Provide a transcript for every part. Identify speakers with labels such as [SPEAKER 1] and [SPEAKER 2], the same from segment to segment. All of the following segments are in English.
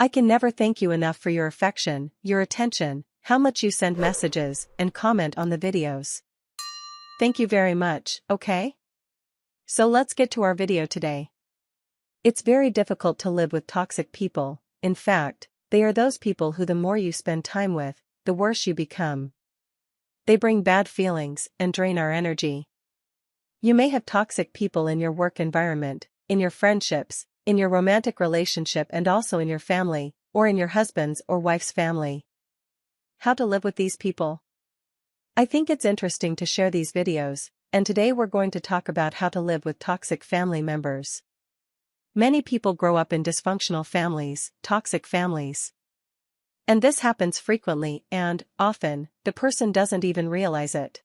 [SPEAKER 1] I can never thank you enough for your affection, your attention, how much you send messages, and comment on the videos. Thank you very much, okay? So let's get to our video today. It's very difficult to live with toxic people. In fact, they are those people who the more you spend time with, the worse you become. They bring bad feelings and drain our energy. You may have toxic people in your work environment, in your friendships, in your romantic relationship, and also in your family, or in your husband's or wife's family. How to live with these people? I think it's interesting to share these videos, and today we're going to talk about how to live with toxic family members. Many people grow up in dysfunctional families, toxic families. And this happens frequently and, often, the person doesn't even realize it.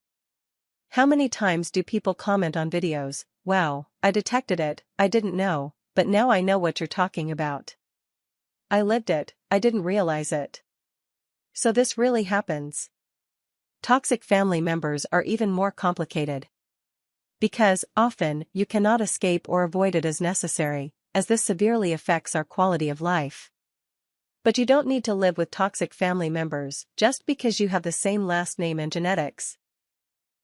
[SPEAKER 1] How many times do people comment on videos, "Wow, I detected it, I didn't know, but now I know what you're talking about. I lived it, I didn't realize it." So this really happens. Toxic family members are even more complicated. Because, often, you cannot escape or avoid it as necessary, as this severely affects our quality of life. But you don't need to live with toxic family members just because you have the same last name and genetics.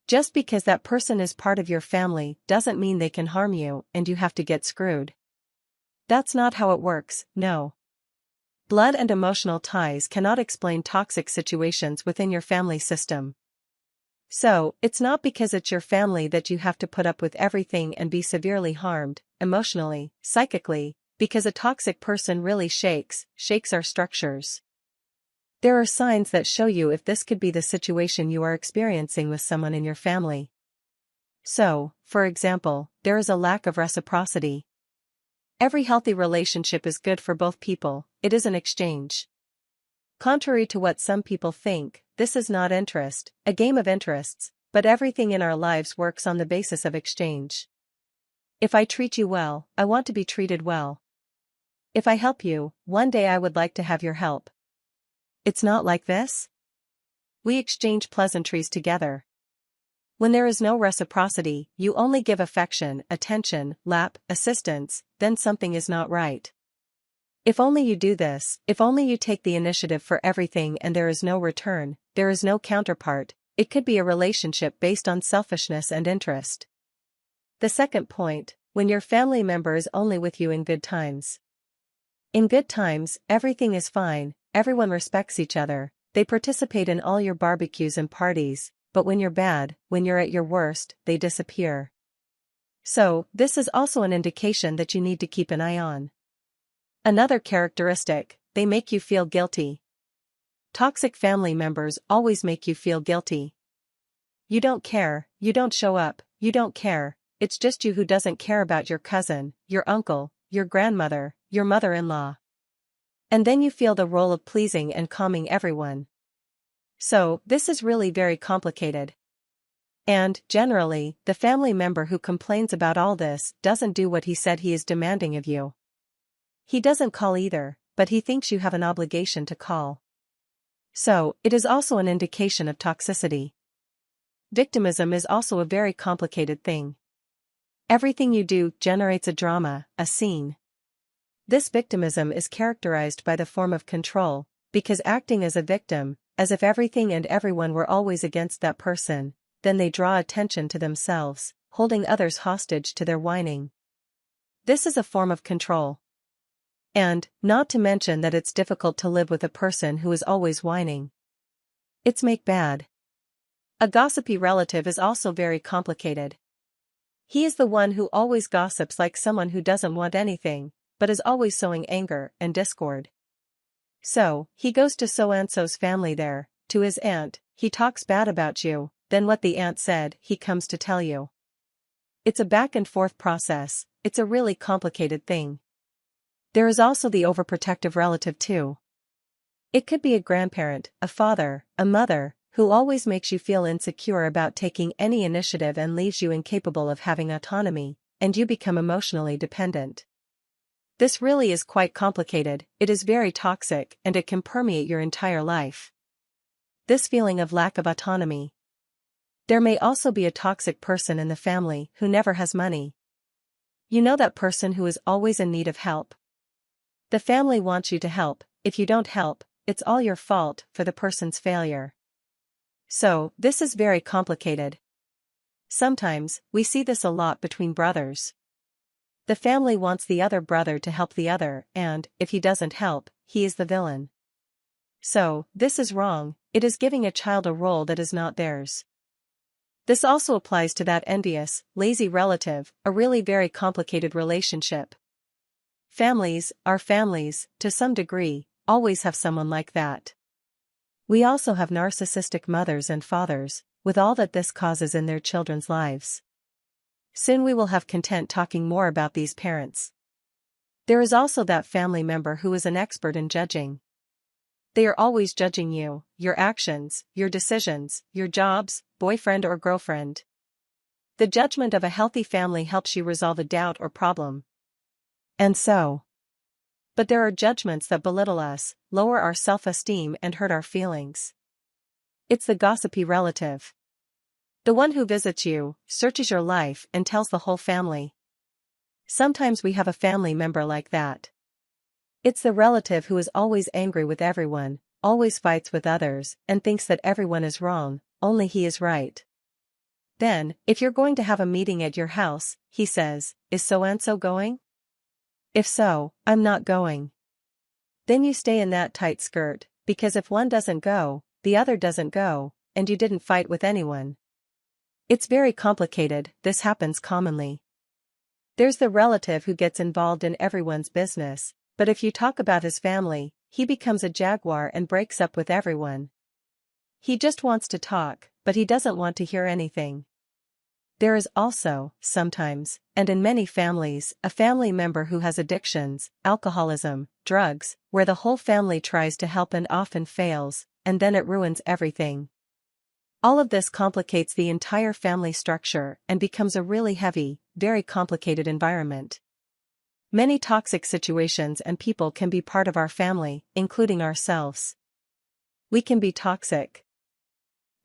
[SPEAKER 1] Just because that person is part of your family doesn't mean they can harm you and you have to get screwed. That's not how it works, no. Blood and emotional ties cannot explain toxic situations within your family system. So, it's not because it's your family that you have to put up with everything and be severely harmed, emotionally, psychically, because a toxic person really shakes our structures. There are signs that show you if this could be the situation you are experiencing with someone in your family. So, for example, there is a lack of reciprocity. Every healthy relationship is good for both people, it is an exchange. Contrary to what some people think, this is not interest, a game of interests, but everything in our lives works on the basis of exchange. If I treat you well, I want to be treated well. If I help you, one day I would like to have your help. It's not like this? We exchange pleasantries together. When there is no reciprocity, you only give affection, attention, lap, assistance, then something is not right. If only you do this, if only you take the initiative for everything and there is no return, there is no counterpart, it could be a relationship based on selfishness and interest. The second point, when your family member is only with you in good times. In good times, everything is fine, everyone respects each other, they participate in all your barbecues and parties, but when you're bad, when you're at your worst, they disappear. So, this is also an indication that you need to keep an eye on. Another characteristic, they make you feel guilty. Toxic family members always make you feel guilty. You don't care, you don't show up, you don't care, it's just you who doesn't care about your cousin, your uncle, your grandmother, your mother-in-law. And then you feel the role of pleasing and calming everyone. So, this is really very complicated. And, generally, the family member who complains about all this doesn't do what he said he is demanding of you. He doesn't call either, but he thinks you have an obligation to call. So, it is also an indication of toxicity. Victimism is also a very complicated thing. Everything you do generates a drama, a scene. This victimism is characterized by the form of control, because acting as a victim, as if everything and everyone were always against that person, then they draw attention to themselves, holding others hostage to their whining. This is a form of control. And, not to mention that it's difficult to live with a person who is always whining. It's make bad. A gossipy relative is also very complicated. He is the one who always gossips like someone who doesn't want anything, but is always sowing anger and discord. So, he goes to so-and-so's family there, to his aunt, he talks bad about you, then what the aunt said, he comes to tell you. It's a back and forth process, it's a really complicated thing. There is also the overprotective relative too. It could be a grandparent, a father, a mother, who always makes you feel insecure about taking any initiative and leaves you incapable of having autonomy, and you become emotionally dependent. This really is quite complicated, it is very toxic, and it can permeate your entire life. This feeling of lack of autonomy. There may also be a toxic person in the family who never has money. You know that person who is always in need of help. The family wants you to help. If you don't help, it's all your fault for the person's failure. So, this is very complicated. Sometimes, we see this a lot between brothers. The family wants the other brother to help the other, and, if he doesn't help, he is the villain. So, this is wrong. It is giving a child a role that is not theirs. This also applies to that envious, lazy relative, a really very complicated relationship. Families, our families, to some degree, always have someone like that. We also have narcissistic mothers and fathers, with all that this causes in their children's lives. Soon we will have content talking more about these parents. There is also that family member who is an expert in judging. They are always judging you, your actions, your decisions, your jobs, boyfriend or girlfriend. The judgment of a healthy family helps you resolve a doubt or problem. And so. But there are judgments that belittle us, lower our self-esteem and hurt our feelings. It's the gossipy relative. The one who visits you, searches your life and tells the whole family. Sometimes we have a family member like that. It's the relative who is always angry with everyone, always fights with others, and thinks that everyone is wrong, only he is right. Then, if you're going to have a meeting at your house, he says, "Is so-and-so going? If so, I'm not going." Then you stay in that tight skirt, because if one doesn't go, the other doesn't go, and you didn't fight with anyone. It's very complicated. This happens commonly. There's the relative who gets involved in everyone's business, but if you talk about his family, he becomes a jaguar and breaks up with everyone. He just wants to talk, but he doesn't want to hear anything. There is also, sometimes, and in many families, a family member who has addictions, alcoholism, drugs, where the whole family tries to help and often fails, and then it ruins everything. All of this complicates the entire family structure and becomes a really heavy, very complicated environment. Many toxic situations and people can be part of our family, including ourselves. We can be toxic.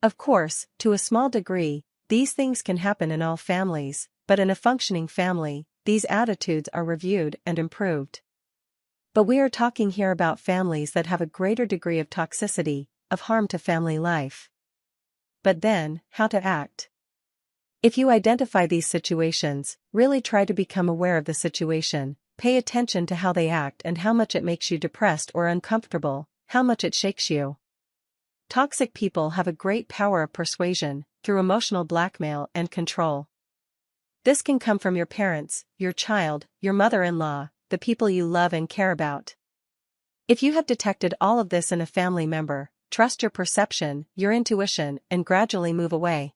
[SPEAKER 1] Of course, to a small degree, these things can happen in all families, but in a functioning family, these attitudes are reviewed and improved. But we are talking here about families that have a greater degree of toxicity, of harm to family life. But then, how to act? If you identify these situations, really try to become aware of the situation, pay attention to how they act and how much it makes you depressed or uncomfortable, how much it shakes you. Toxic people have a great power of persuasion, through emotional blackmail and control. This can come from your parents, your child, your mother-in-law, the people you love and care about. If you have detected all of this in a family member, trust your perception, your intuition, and gradually move away.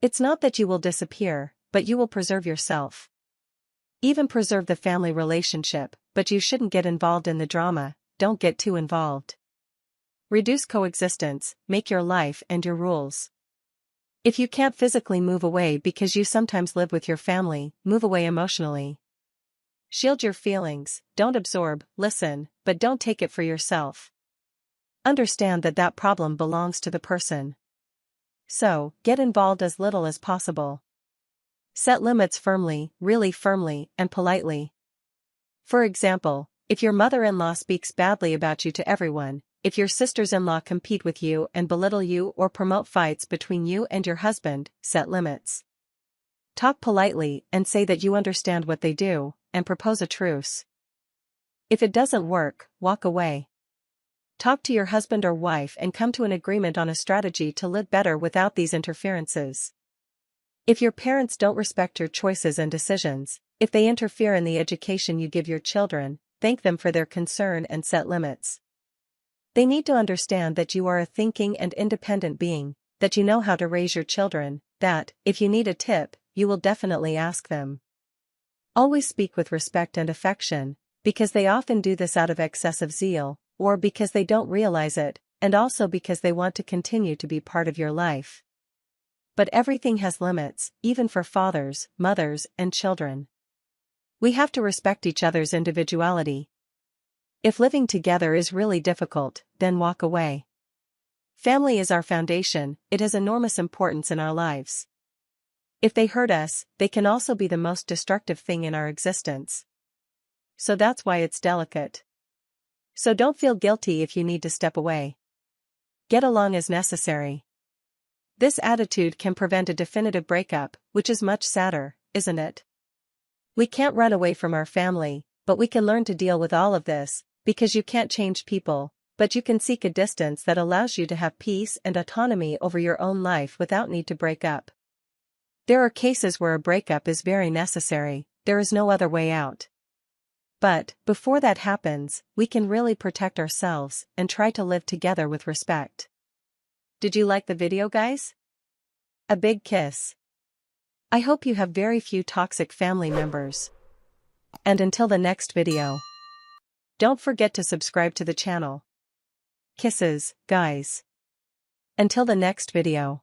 [SPEAKER 1] It's not that you will disappear, but you will preserve yourself. Even preserve the family relationship, but you shouldn't get involved in the drama, don't get too involved. Reduce coexistence, make your life and your rules. If you can't physically move away because you sometimes live with your family, move away emotionally. Shield your feelings, don't absorb, listen, but don't take it for yourself. Understand that that problem belongs to the person. So, get involved as little as possible. Set limits firmly, really firmly, and politely. For example, if your mother-in-law speaks badly about you to everyone, if your sisters-in-law compete with you and belittle you or promote fights between you and your husband, set limits. Talk politely and say that you understand what they do, and propose a truce. If it doesn't work, walk away. Talk to your husband or wife and come to an agreement on a strategy to live better without these interferences. If your parents don't respect your choices and decisions, if they interfere in the education you give your children, thank them for their concern and set limits. They need to understand that you are a thinking and independent being, that you know how to raise your children, that, if you need a tip, you will definitely ask them. Always speak with respect and affection, because they often do this out of excessive zeal, or because they don't realize it, and also because they want to continue to be part of your life. But everything has limits, even for fathers, mothers, and children. We have to respect each other's individuality. If living together is really difficult, then walk away. Family is our foundation, it has enormous importance in our lives. If they hurt us, they can also be the most destructive thing in our existence. so that's why it's delicate. So don't feel guilty if you need to step away. Get along as necessary. This attitude can prevent a definitive breakup, which is much sadder, isn't it? We can't run away from our family, but we can learn to deal with all of this, because you can't change people, but you can seek a distance that allows you to have peace and autonomy over your own life without need to break up. There are cases where a breakup is very necessary, there is no other way out. But, before that happens, we can really protect ourselves and try to live together with respect. Did you like the video, guys? A big kiss. I hope you have very few toxic family members. And until the next video, don't forget to subscribe to the channel. Kisses, guys. Until the next video.